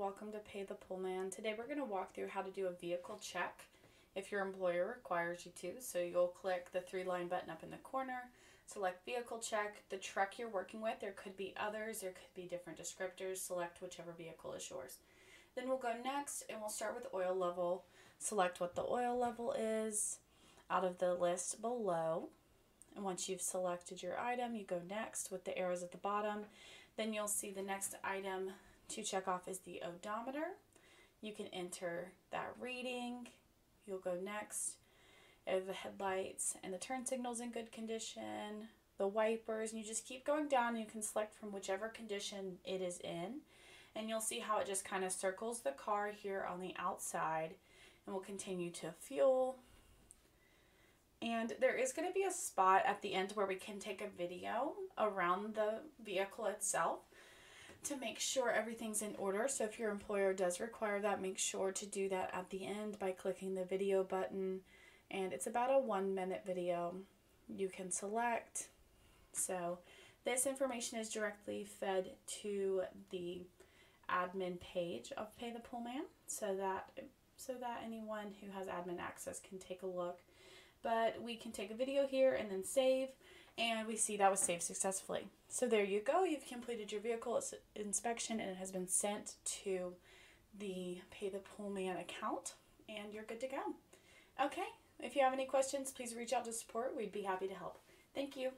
welcome to Pay the Pullman. Today we're going to walk through how to do a vehicle check if your employer requires you to. So you'll click the three-line button up in the corner, select vehicle check, the truck you're working with. There could be others, there could be different descriptors. Select whichever vehicle is yours. Then we'll go next and we'll start with oil level. Select what the oil level is out of the list below. And once you've selected your item, you go next with the arrows at the bottom. Then you'll see the next item to check off is the odometer. You can enter that reading. You'll go next. If the headlights and the turn signal's in good condition, the wipers, and you just keep going down. You can select from whichever condition it is in. And you'll see how it just kind of circles the car here on the outside. And we'll continue to fuel. And there is going to be a spot at the end where we can take a video around the vehicle itself to make sure everything's in order. So if your employer does require that, make sure to do that at the end by clicking the video button. And it's about a 1-minute video you can select. So this information is directly fed to the admin page of Pay the Pullman so that anyone who has admin access can take a look. But we can take a video here and then save, and we see that was saved successfully. So there you go. You've completed your vehicle inspection and it has been sent to the Pay the Pullman account, and you're good to go. Okay, if you have any questions, please reach out to support. We'd be happy to help. Thank you.